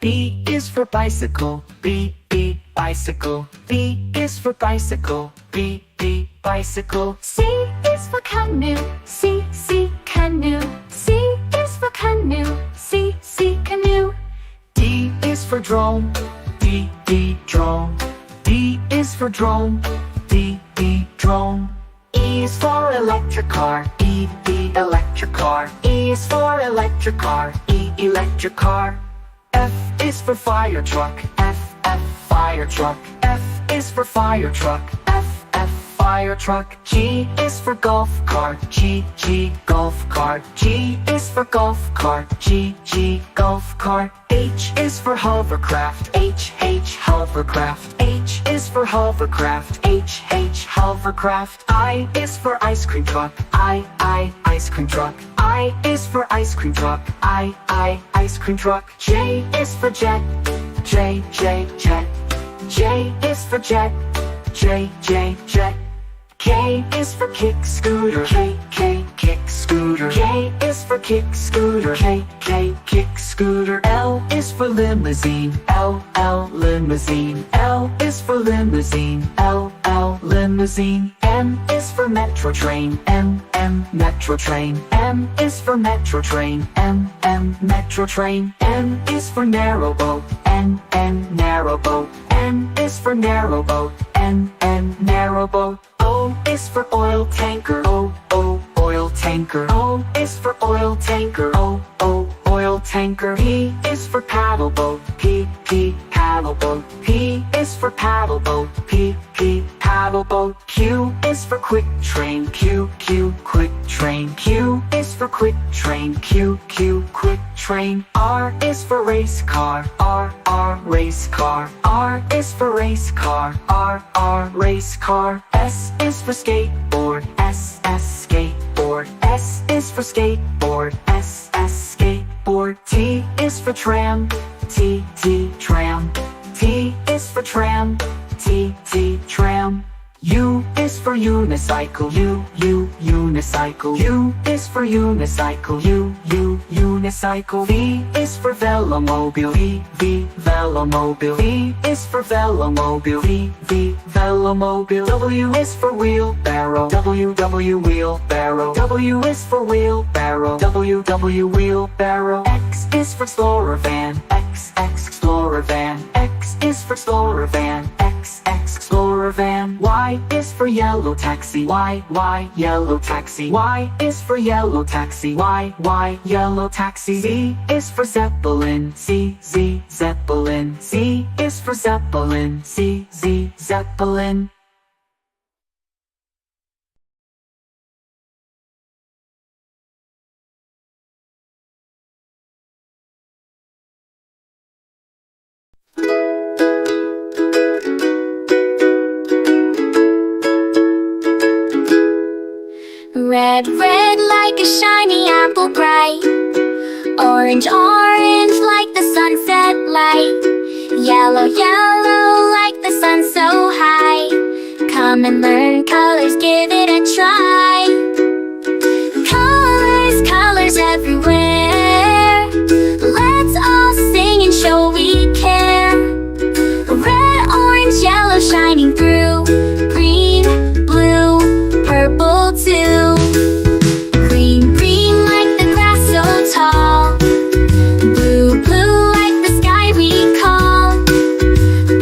B is for bicycle, B, bicycle. B is for bicycle, B, bicycle. C is for canoe, C, canoe. C is for canoe, C, canoe. D is for drone, D, drone. D is for drone, D, drone. E is for electric car, E, electric car. E is for electric car, E, electric car. F is for fire truck, F, fire truck. F is for fire truck, F, fire truck. G is for golf cart, G, golf cart. G is for golf cart, G, golf cart. H is for hovercraft, H, hovercraft. H is for hovercraft, H, hovercraft. I is for ice cream truck, I, ice cream truck. I is for ice cream truck, I, ice cream truck. J is for jet, J, jet. J is for jet, J, jet. K is for kick scooter, K, kick scooter. K is for kick scooter, K, kick scooter. L is for limousine, L, limousine. L is for limousine, L, limousine. M is for metro train, M, metro train. M is for metro train, M, metro train. N is for narrow boat, N, narrow boat. N is for narrow boat, N, narrow boat. O is for oil tanker, O, oil tanker. O is for oil tanker, O, oil tanker. P is for paddle boat, P, paddle boat. P is for paddle boat, P, paddle boat. Q is for quick train, Q, quick train. Q is for quick train, Q, quick train. R is for race car, R, race car. R is for race car, R, race car. S is for skateboard, S, skateboard. S is for skateboard, S, skateboard. T is for tram, T, tram. T is for tram, T, tram. U is for unicycle, U, unicycle. U is for unicycle, U, unicycle. V is for velomobile, V, velomobile. V is for velomobile, V, velomobile. W is for wheelbarrow, W, wheelbarrow. W is for wheelbarrow, W, wheelbarrow. X is for explorer van, X, explorer van. X is for explorer van, X, explorer van. Y is for yellow taxi, Y, yellow taxi. Y is for yellow taxi, Y, yellow taxi. Z is for zeppelin, Z, zeppelin. Z is for zeppelin, Z, zeppelin. Red, red like a shiny apple bright. Orange, orange like the sunset light. Yellow, yellow like the sun so high. Come and learn colors, give it a try. Colors, colors everywhere. Let's all sing and show we care. Red, orange, yellow shining through. Green, blue, purple too. Green, green like the grass so tall. Blue, blue like the sky we call.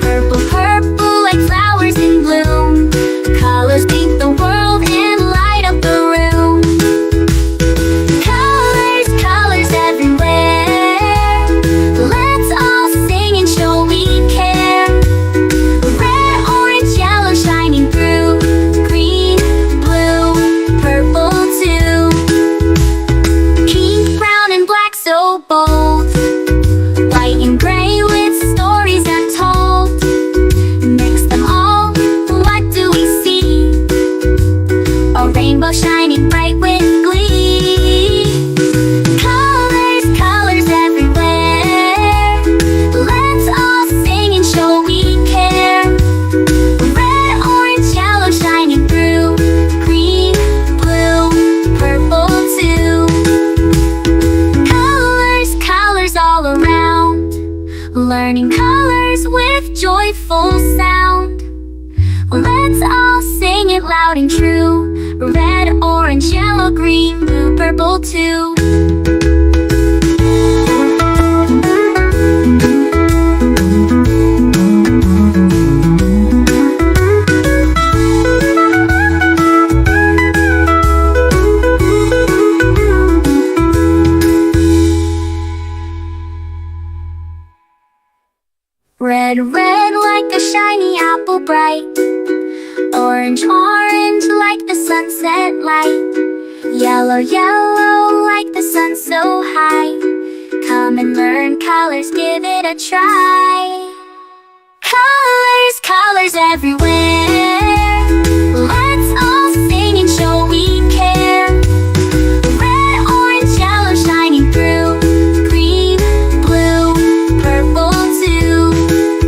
Purple, purple like flowers in bloom. Colors paint the world and light up the room. Colors, colors everywhere. Let's all sing and show we care. Red, orange, yellow shining through. Green, blue, purple too. Pink, brown and black so bold. White and gray with stories untold. Mix them all, what do we see? A rainbow shining bright with glee. Colors, colors everywhere. Let's all sing and show we care. Red, orange, yellow shining through. Green, blue, purple too. Colors, colors all around. true. Red, orange, yellow, green, blue, purple too. Red, red like a shiny apple bright. Orange, orange like the sunset light. Yellow, yellow like the sun so high. Come and learn colors, give it a try. Colors, colors everywhere. Let's all sing and show we care. Red, orange, yellow shining through. Green, blue, purple too.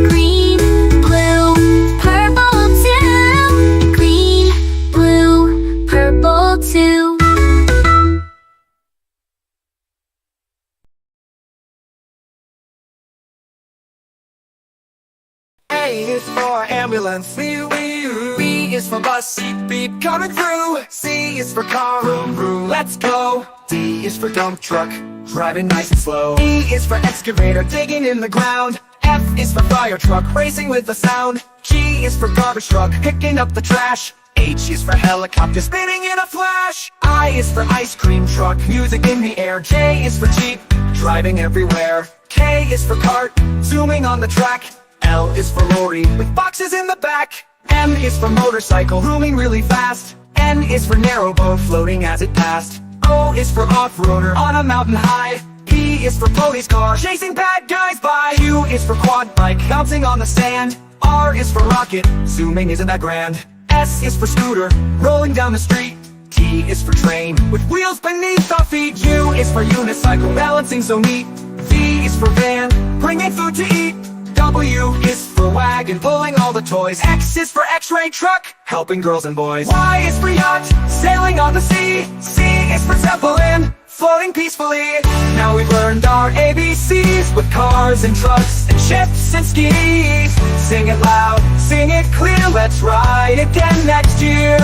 Green, blue, purple too. Green, blue, purple too. A is for ambulance, B is for bus, beep beep coming through. C is for car, vroom vroom, let's go. D is for dump truck, driving nice and slow. E is for excavator, digging in the ground. F is for fire truck, racing with the sound. G is for garbage truck, picking up the trash. H is for helicopter, spinning in a flash. I is for ice cream truck, music in the air. J is for jeep, driving everywhere. K is for cart, zooming on the track. L is for lorry, with boxes in the back. M is for motorcycle, zooming really fast. N is for narrowboat, floating as it passed. O is for off-roader, on a mountain high. P is for police car, chasing bad guys by. Q is for quad bike, bouncing on the sand. R is for rocket, zooming isn't that grand. S is for scooter, rolling down the street. T is for train, with wheels beneath our feet. U is for unicycle, balancing so neat. V is for van, bringing food to eat. W is for wagon, pulling all the toys. X is for x-ray truck, helping girls and boys. Y is for yacht, sailing on the sea. C is for zeppelin, floating peacefully. Now we've learned our ABCs, with cars and trucks and ships and skis. Sing it loud, sing it clear, let's ride again next year.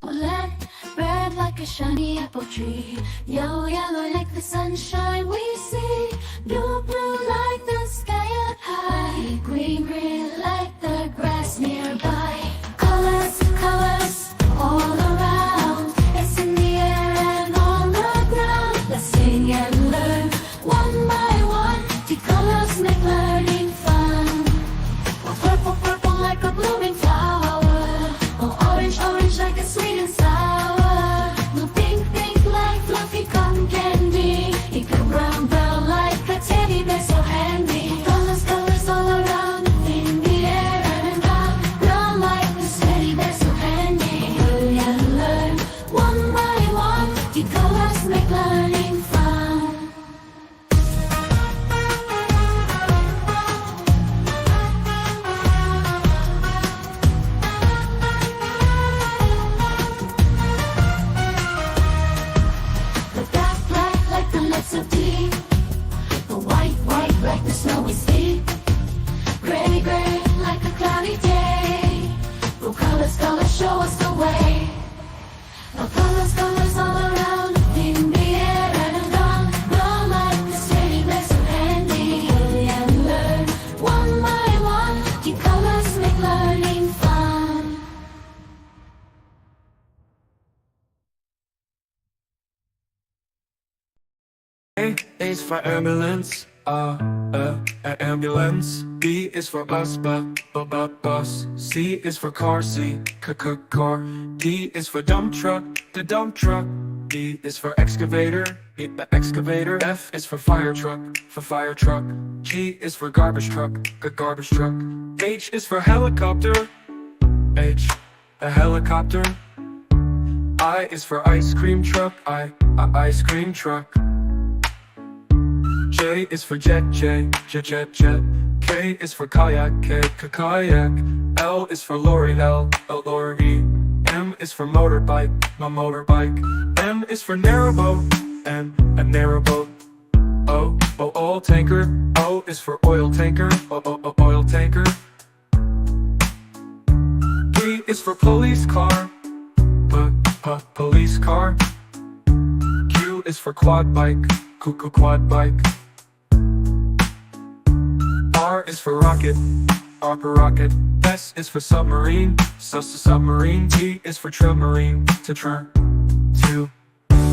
Red, red like a shiny apple tree. Yellow, yellow like the sunshine we see. Blue, blue like the sky up high. Green, green like the grass nearby. Colors, colors all around. It's in the air and on the ground. Let's sing and learn one by one. The colors make learning fun. Oh, purple, purple like a blooming flower. Oh, orange, orange like a sweet and sour. Blue, pink, pink like fluffy cotton candy. Pink and brown, brown like a teddy bear so handy. Colors, colors all around in the air and round. Brown like this teddy bear so handy. Learn and learn one by one. The colors make learning fun. The black, black like the lips of tea. The white, white like the snowy sea. Gray, gray like a cloudy day. The colors, colors show us the way. The colors, colors all around in the air and around. Roll like this teddy bear so handy. Learn and learn one by one. The colors make learning fun. A is for ambulance, ambulance. B is for bus, bus. C is for car, car. D is for dump truck, the dump truck. E is for excavator, the excavator. F is for fire truck, G is for garbage truck, garbage truck. H is for helicopter, a helicopter. I is for ice cream truck, ice cream truck. J is for jet. K is for kayak, kayak. L is for lorry, lorry. M is for motorbike, motorbike. N is for narrowboat, a narrowboat. O, oil tanker. O is for oil tanker, oil tanker. P is for police car. Police car. Q is for quad bike. Quad bike. R is for rocket. R for rocket. S is for submarine. Submarine. T is for trammarine. To.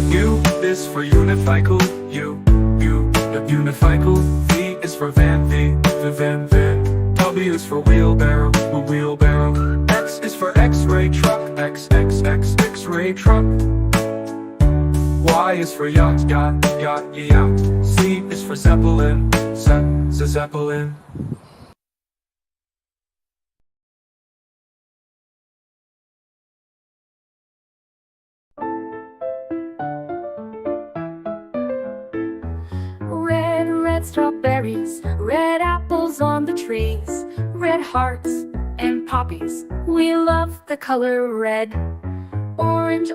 U is for unicycle. Unicycle. V is for van. Van. W is for wheelbarrow. X is for X-ray truck. X-ray truck. Y is for yacht. Z is for zeppelin. Zeppelin. Red strawberries, red apples on the trees, red hearts and poppies. We love the color red. Orange,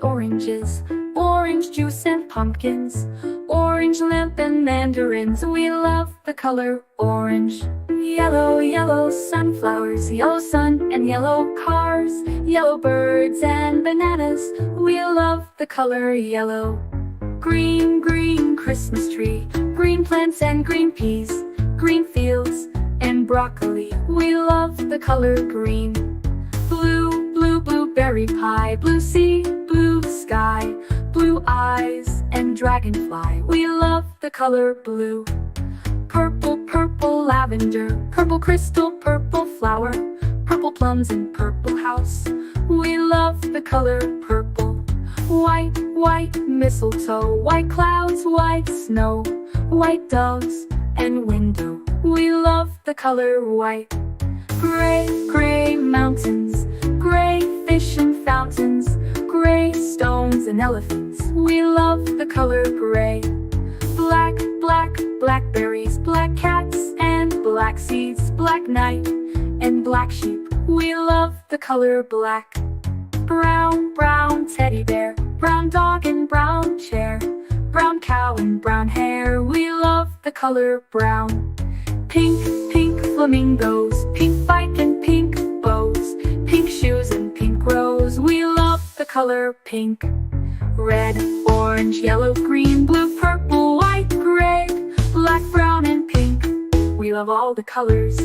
oranges, orange juice and pumpkins, orange lamp and mandarins. We love the color orange. Yellow sunflowers, yellow sun and yellow cars, yellow birds and bananas. We love the color yellow. Green Christmas tree, green plants and green peas, green fields and broccoli. We love the color green. Blueberry pie, blue sea, blue sky, blue eyes and dragonfly. We love the color blue. Purple lavender, purple crystal, purple flower, purple plums and purple house. We love the color purple. White mistletoe, white clouds, white snow, white doves and window. We love the color white. Gray mountains, gray fish and fountains, gray stones and elephants. We love the color gray. Blackberries, black cats and black seeds, black night and black sheep. We love the color black. Brown teddy bear, brown dog and brown chair, brown cow and brown hair. We love the color brown. Pink flamingos, pink bike and pink bows, pink shoes and pink rose. We love the color pink. Red, orange, yellow, green, blue, purple, white, gray, black, brown and pink. We love all the colors.